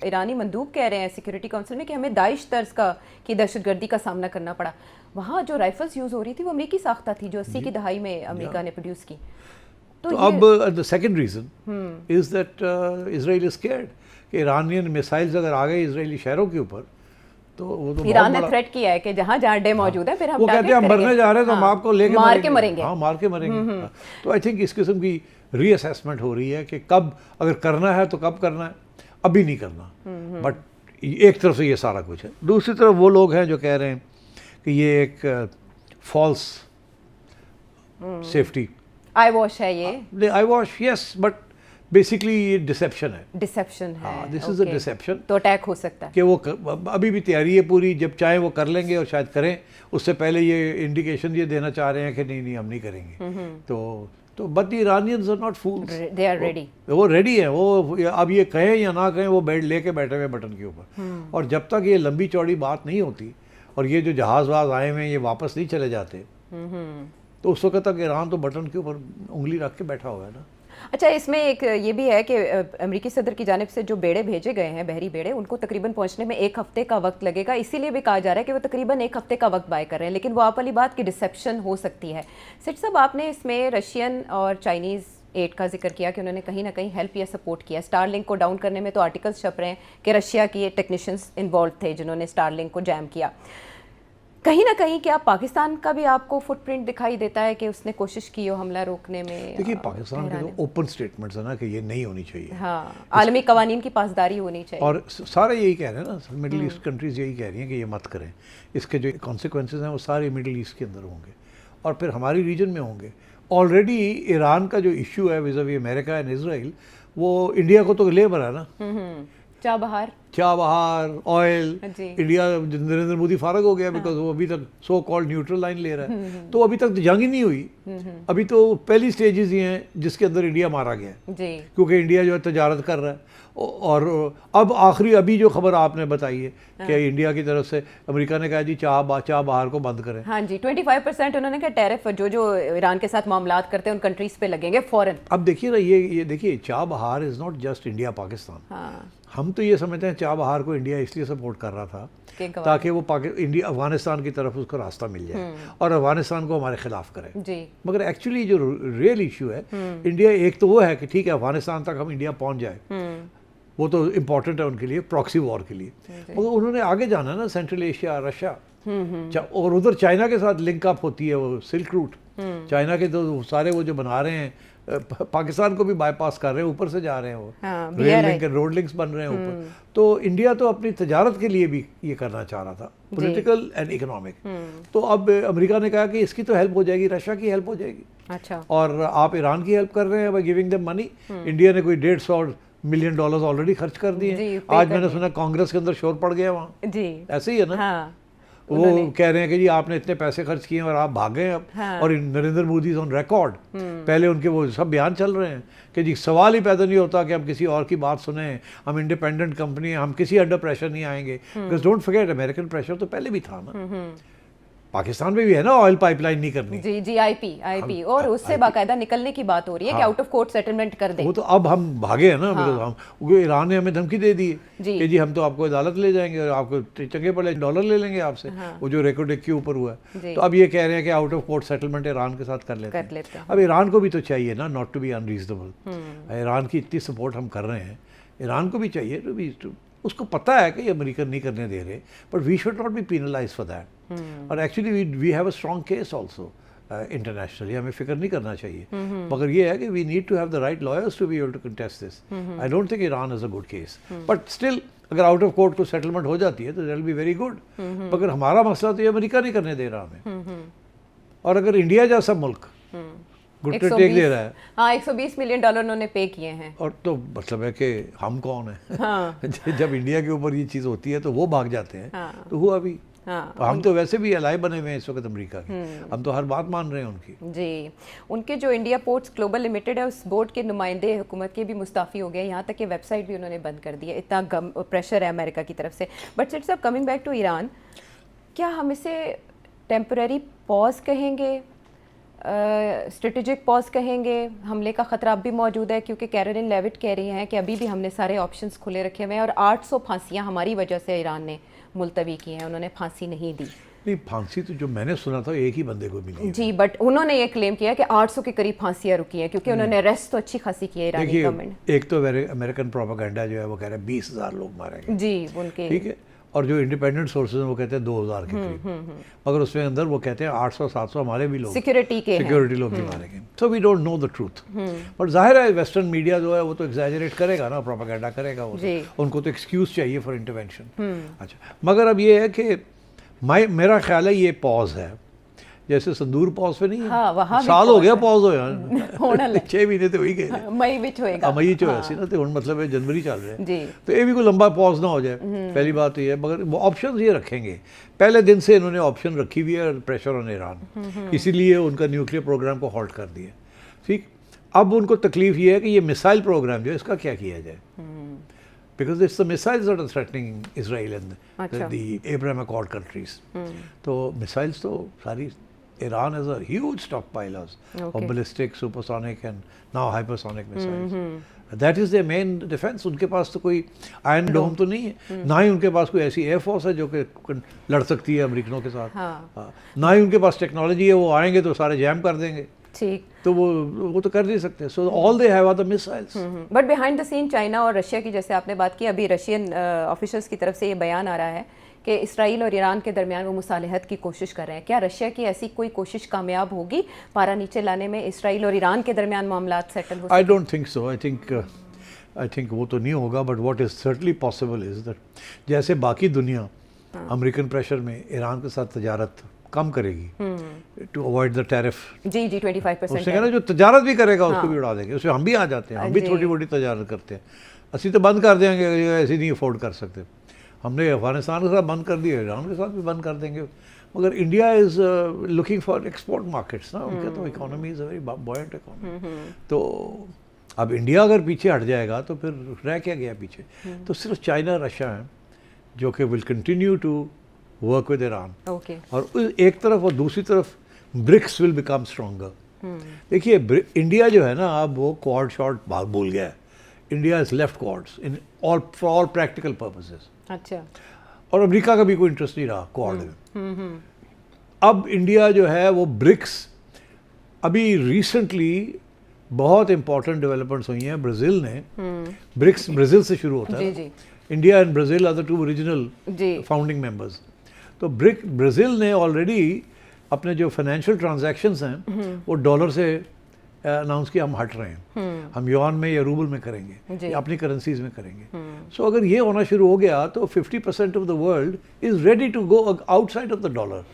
ईरानी मंदूब कह रहे हैं सिक्योरिटी काउंसिल में कि हमें दाइश तर्ज का की दहशतगर्दी का सामना करना पड़ा। वहाँ जो राइफल्स यूज़ हो रही थी वो अमेरिकी साख्ता थी, जो 80 की दहाई में अमेरिका ने प्रोड्यूस की। तो अब the second reason is that Israel is scared कि ईरानियन मिसाइल्स अगर आ गए इजरायली शहरों के ऊपर तो वो तो ईरान ने थ्रेट किया है कि जहाँ जहाँ डे मौजूद है फिर हम वो कहते हैं हम मरने जा रहे हैं तो हम आपको लेके मार के मरेंगे। हाँ, मार के मरेंगे। तो आई थिंक इस किस्म की रीअसेसमेंट हो रही है कि कब अगर करना है तो कब करना है, अभी नहीं करना। बट एक तरफ से ये सारा कुछ है, दूसरी तरफ वो लोग हैं जो कह रहे हैं कि ये एक फॉल्स सेफ्टी आई वॉश है ये। आई वॉश यस, बट बेसिकली ये डिसेप्शन है। डिसेप्शन है, दिस इज अ डिसेप्शन। तो अटैक हो सकता है कि वो अभी भी तैयारी है पूरी, जब चाहे वो कर लेंगे और शायद करें, उससे पहले ये इंडिकेशन ये देना चाह रहे हैं कि नहीं हम नहीं करेंगे। तो but the Iranians are not fools, they are ready. वो रेडी है, वो अब ये कहें या ना कहें वो बेड लेके बैठे हुए बटन के ऊपर। और जब तक ये लंबी चौड़ी बात नहीं होती और ये जो जहाज वहाज आए हुए हैं ये वापस नहीं चले जाते, तो उस वक्त तक ईरान तो बटन के ऊपर उंगली रख के बैठा हुआ है ना। अच्छा, इसमें एक ये भी है कि अमेरिकी सदर की जानिब से जो बेड़े भेजे गए हैं, बहरी बेड़े, उनको तकरीबन पहुंचने में 1 हफ्ते का वक्त लगेगा। इसीलिए भी कहा जा रहा है कि वो तकरीबन 1 हफ्ते का वक्त बाय कर रहे हैं। लेकिन वो आप वाली बात की डिसेप्शन हो सकती है। सेठ साहब, आपने इसमें रशियन और चाइनीज़ एड का जिक्र किया कि उन्होंने कहीं ना कहीं हेल्प या सपोर्ट किया। स्टारलिंक को डाउन करने में तो आर्टिकल्स छप रहे हैं कि रशिया के टेक्नीशियंस इन्वॉल्व थे जिन्होंने स्टारलिंक को जैम किया। कहीं ना कहीं क्या पाकिस्तान का भी आपको फुटप्रिंट दिखाई देता है कि उसने कोशिश की हो हमला रोकने में? देखिए, पाकिस्तान के तो ओपन स्टेटमेंट्स है ना कि ये नहीं होनी चाहिए। हाँ, आलमी कवानीन की पासदारी होनी चाहिए। और सारे यही कह रहे हैं ना, मिडिल ईस्ट कंट्रीज यही कह रही हैं कि ये मत करें। इसके जो कॉन्सिक्वेंसेज हैं वो सारे मिडिल ईस्ट के अंदर होंगे और फिर हमारी रीजन में होंगे। ऑलरेडी ईरान का जो इशू है विज़ावी अमेरिका एंड इजराइल, वो इंडिया को तो ले भरा ना। चाबहार ऑयल, इंडिया नरेंद्र मोदी फारग हो गया बिकॉज वो अभी तक सो कॉल्ड न्यूट्रल लाइन ले रहा है। तो अभी तक तो जंग ही नहीं हुई। अभी तो पहली स्टेजेस ही हैं जिसके अंदर इंडिया मारा गया है, क्योंकि इंडिया जो है तजारत कर रहा है। और अब आखिरी अभी जो खबर आपने बताई है कि इंडिया की तरफ से अमेरिका ने कहा जी चाबहार को बंद करें। हाँ जी, 25% उन्होंने कहा टैरिफ जो ईरान के साथ मामलात करते हैं उन कंट्रीज पे लगेंगे फौरन। अब देखिए ना, ये देखिए, Chabahar is not just India Pakistan. हम तो ये समझते हैं चाबहार को इंडिया इसलिए सपोर्ट कर रहा था ताकि वो इंडिया अफगानिस्तान की तरफ उसको रास्ता मिल जाए और अफगानिस्तान को हमारे खिलाफ करे। मगर एक्चुअली जो रियल इशू है इंडिया, एक तो वो है कि ठीक है अफगानिस्तान तक हम इंडिया पहुंच जाए, वो तो इम्पोर्टेंट है उनके लिए, प्रॉक्सी वॉर के लिए। मगर उन्होंने आगे जाना है ना, सेंट्रल एशिया, रशिया, और उधर चाइना के साथ लिंक अप होती है वो सिल्क रूट। चाइना के तो सारे वो जो बना रहे हैं पाकिस्तान को भी बाईपास कर रहे हैं, ऊपर से जा रहे हैं वो। रेल लिंक, रोड लिंक्स बन रहे हैं ऊपर। तो इंडिया तो अपनी तजारत के लिए भी ये करना चाह रहा था, पॉलिटिकल एंड इकोनॉमिक। तो अब अमेरिका ने कहा कि इसकी तो हेल्प हो जाएगी, रशिया की हेल्प हो जाएगी। अच्छा, और आप ईरान की हेल्प कर रहे हैं by giving them money. India ने कोई $150 मिलियन ऑलरेडी खर्च कर दिए। आज मैंने सुना कांग्रेस के अंदर शोर पड़ गया वहाँ जी, ऐसे ही है ना। वो कह रहे हैं कि जी आपने इतने पैसे खर्च किए और आप भाग गए अब। और नरेंद्र मोदी ऑन रिकॉर्ड, पहले उनके वो सब बयान चल रहे हैं कि जी सवाल ही पैदा नहीं होता कि हम किसी और की बात सुने, हम इंडिपेंडेंट कंपनी हैं, हम किसी अंडर प्रेशर नहीं आएंगे। Because don't forget, American pressure तो पहले भी था ना, पाकिस्तान में भी है ना, ऑयल पाइपलाइन नहीं करनी। जी, आईपी और उससे बाकायदा निकलने की बात हो रही है कि आउट ऑफ कोर्ट सेटलमेंट कर दे। वो तो अब हम भागे हैं ना, बिकॉज ईरान ने हमें धमकी दे दी कि जी हम तो आपको अदालत ले जाएंगे और आपको चंगे पड़े $1 ले लेंगे आपसे। वो जो रेकोडेक के ऊपर हुआ है, तो अब ये कह रहे हैं कि out of court settlement Iran के साथ कर लेते हैं। अब ईरान को भी तो चाहिए ना, not to be unreasonable. Iran की इतनी सपोर्ट हम कर रहे हैं, ईरान को भी चाहिए टू बी, उसको पता है कि ये अमेरिकन नहीं करने दे रहे, but we should not be penalise for that. और actually we have a strong case also internationally, हमें फिक्र नहीं करना चाहिए। मगर ये है कि we need to have the right lawyers to be able to contest this. I don't think Iran is a good case, but still अगर आउट ऑफ कोर्ट को सेटलमेंट हो जाती है तो that will be very good. मगर हमारा मसला तो ये अमेरिका नहीं करने दे रहा हमें। और अगर इंडिया जैसा मुल्क घुटने टेक दे रहा है, हाँ, $120 मिलियन उन्होंने पे किए हैं, और तो मतलब है कि हम कौन है। हाँ। जब इंडिया के ऊपर ये चीज़ होती है तो वो भाग जाते हैं। हाँ। तो हुआ भी। हाँ, हम तो वैसे भी अलाय बने हुए हैं इस वक्त अमेरिका के, हम तो हर बात मान रहे हैं उनकी। जी, उनके जो इंडिया पोर्ट्स ग्लोबल लिमिटेड है उस बोर्ड के नुमाइंदे हुकूमत के भी मुस्ताफ़ी हो गए, यहाँ तक कि वेबसाइट भी उन्होंने बंद कर दी है, इतना प्रेशर है अमेरिका की तरफ से। बट सेठ साहब, कमिंग बैक टू ईरान, क्या हम इसे टेम्पररी पॉज कहेंगे? स्ट्रेटेजिक पॉज कहेंगे, हमले का खतरा अब भी मौजूद है क्योंकि कैरोलिन लेविट कह रही हैं कि अभी भी हमने सारे ऑप्शंस खुले रखे हुए हैं और 800 फांसियां हमारी वजह से ईरान ने मुलतवी की हैं, उन्होंने फांसी नहीं दी। नहीं, फांसी तो जो मैंने सुना था एक ही बंदे को मिली जी, बट उन्होंने ये क्लेम किया कि 800 के करीब फांसियां रुकी हैं क्योंकि उन्होंने अरेस्ट तो अच्छी खासी की है ईरानी गवर्नमेंट। एक तो अमेरिकन प्रोपेगेंडा जो है वो कह रहा है 20,000 लोग मारे गए जी उनके, ठीक है, और जो इंडिपेंडेंट सोर्सेज हैं वो कहते हैं 2,000 के करीब, मगर उसमें अंदर वो कहते हैं 800-700 हमारे भी लोग सिक्योरिटी लोग भी मारे गए। So we don't know the truth, but जाहिर है वेस्टर्न मीडिया जो है वो तो एग्जैजरेट करेगा ना, प्रोपेगेंडा करेगा वो, उनको तो एक्सक्यूज चाहिए फॉर इंटरवेंशन। अच्छा, मगर अब ये है कि मेरा ख्याल है ये पॉज है, जैसे संदूर पॉज पे नहीं है, हाँ, साल हो गया पॉज हो यार 6 महीने तो वही गए मई विच होएगा, मई च होया सी ना, तो मतलब है जनवरी चल रहे हैं, तो ये भी कोई लंबा पॉज ना हो जाए, पहली बात ये है। मगर वो ऑप्शन ये रखेंगे, पहले दिन से इन्होंने ऑप्शन रखी हुई है, प्रेशर ऑन ईरान, इसीलिए उनका न्यूक्लियर प्रोग्राम को हॉल्ट कर दिया। ठीक, अब उनको तकलीफ ये है कि ये मिसाइल प्रोग्राम जो है इसका क्या किया जाए, because it's the missiles that are threatening Israel and the Abraham Accord countries. तो missiles तो सारी Iran has a huge stockpile of ballistic, supersonic and now hypersonic missiles. That is their main defense. उनके पास तो कोई iron डोम तो नहीं है, ना ही उनके पास कोई ऐसी एयरफोर्स है जो कि लड़ सकती है अमेरिकनों के साथ, ना ही उनके पास टेक्नोलॉजी है, वो आएंगे तो सारे जैम कर देंगे, ठीक, तो वो तो कर नहीं सकते। So all they have are the missiles. But behind the scene China और रशिया की जैसे आपने बात की, अभी रशियन ऑफिशियल्स की तरफ से ये बयान आ रहा है कि इसराइल और ईरान के दरमियान वो मुसालहत की कोशिश कर रहे हैं। क्या रशिया की ऐसी कोई कोशिश कामयाब होगी पारा नीचे लाने में, इसराइल और ईरान के दरमियान मामला सेटल हो? आई don't think so. I think वो तो नहीं होगा, but what is certainly possible is that जैसे बाकी दुनिया अमेरिकन प्रेशर में ईरान के साथ तजारत कम करेगी टू अवॉइड द टैरिफ, जी 25%, उससे कहना जो तजारत भी करेगा उसको भी उड़ा देंगे, उसमें हम भी आ जाते हैं, हम भी छोटी मोटी तजारत करते हैं, असी तो बंद कर देंगे, ऐसे नहीं अफोर्ड कर सकते, हमने अफगानिस्तान के साथ बंद कर दिया, ईरान के साथ भी बंद कर देंगे, मगर India is looking for export markets ना, उनका तो economy is a very buoyant economy, तो अब इंडिया अगर पीछे हट जाएगा तो फिर रह क्या गया पीछे, तो सिर्फ चाइना रशिया हैं जो कि will continue to work with Iran, और एक तरफ और दूसरी तरफ ब्रिक्स विल बिकम स्ट्रॉन्गर। देखिए इंडिया जो है ना अब वो क्वाड शॉट भूल गया है, India is left quads in all for all practical purposes. अच्छा, और अमेरिका का भी कोई इंटरेस्ट नहीं रहा क्वाड में। अब इंडिया जो है वो ब्रिक्स, अभी रिसेंटली बहुत इंपॉर्टेंट डेवलपमेंट्स हुई हैं, ब्राज़ील ने ब्रिक्स ब्राज़ील से शुरू होता है, India and Brazil are the two original founding members. तो ब्राज़ील ने ऑलरेडी अपने जो फाइनेंशियल ट्रांजैक्शंस हैं वो डॉलर से अनाउंस किया हम हट रहे हैं, हम युआन में या रूबल में करेंगे या अपनी करेंसीज में करेंगे। सो अगर ये होना शुरू हो गया तो 50% of the world is ready to go outside of the dollar.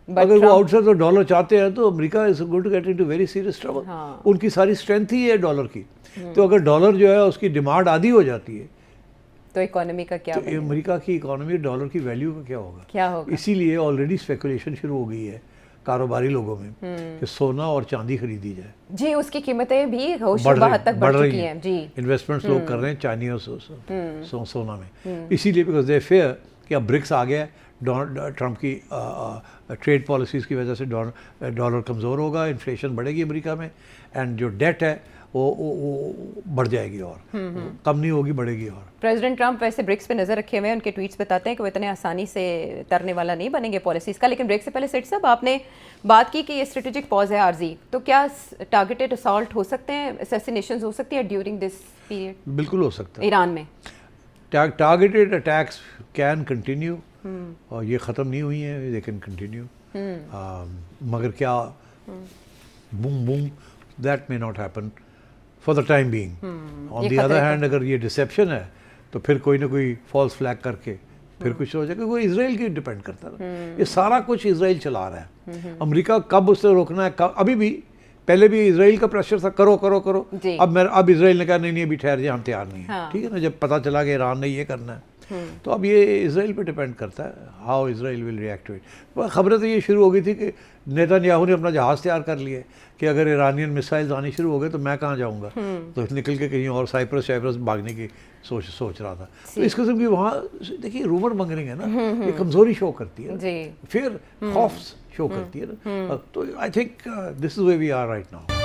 अगर वो आउटसाइड ऑफ डॉलर चाहते हैं तो America is going to get into very serious trouble. उनकी सारी स्ट्रेंथ ही है डॉलर की, तो अगर डॉलर जो है उसकी डिमांड आधी हो जाती है तो इकोनॉमी का क्या, तो अमेरिका की इकोनॉमी डॉलर की वैल्यू का क्या होगा? इसीलिए ऑलरेडी स्पेकुलेशन शुरू हो गई है कारोबारी लोगों में कि सोना और चांदी खरीदी जाए। जी, उसकी कीमतें भी बढ़ रही हैं जी, इन्वेस्टमेंट्स लोग कर रहे हैं चाइना और सोना में, इसीलिए बिकॉज दे फेयर कि अब ब्रिक्स आ गया, ट्रम्प की ट्रेड पॉलिसीज़ की वजह से डॉलर कमज़ोर होगा, इन्फ्लेशन बढ़ेगी अमेरिका में, एंड जो डेट है वो बढ़ जाएगी और कम नहीं होगी, बढ़ेगी। और प्रेसिडेंट ट्रंप वैसे ब्रिक्स पे नज़र रखे हुए हैं, उनके ट्वीट्स बताते हैं कि वो इतने आसानी से तरने वाला नहीं बनेंगे पॉलिसीज़ का। लेकिन ब्रेक से पहले सेठ साहब आपने बात की कि ये स्ट्रेटेजिक पॉज है आर्जी, तो क्या टारगेटेड असॉल्ट हो सकते हैं, असैसिनेशंस हो सकती है ड्यूरिंग दिस पीरियड? बिल्कुल हो सकता है ईरान में। टारगेटेड अटैक्स कैन कंटिन्यू, और ये ख़त्म नहीं हुई हैं, दे कैन कंटिन्यू, मगर क्या boom boom that may not happen for the time being. On the other hand अगर ये डिसेप्शन है तो फिर कोई ना कोई फॉल्स फ्लैग करके फिर कुछ हो जाएगा, कोई इसराइल की डिपेंड करता है, ये सारा कुछ इसराइल चला रहा है। अमेरिका कब उससे रोकना है, कब, अभी भी पहले भी इसराइल का प्रेशर था करो करो करो, अब इसराइल ने कहा नहीं अभी ठहर जाए, हम तैयार नहीं है, ठीक है ना। जब पता चला कि ईरान ने ये करना है तो अब ये इसराइल पे डिपेंड करता है how Israel will react to it. खबरें तो ये शुरू हो गई थी कि नेतन्याहू ने अपना जहाज़ तैयार कर लिया कि अगर ईरानियन मिसाइल्स आनी शुरू हो गए तो मैं कहाँ जाऊँगा, तो निकल के कहीं और साइप्रस भागने की सोच रहा था। तो इस किस्म की वहाँ देखिए रूमर मंगरिंग है ना, ये कमज़ोरी शो करती है, फिर खौफ शो करती है ना। तो I think this is way we are right now.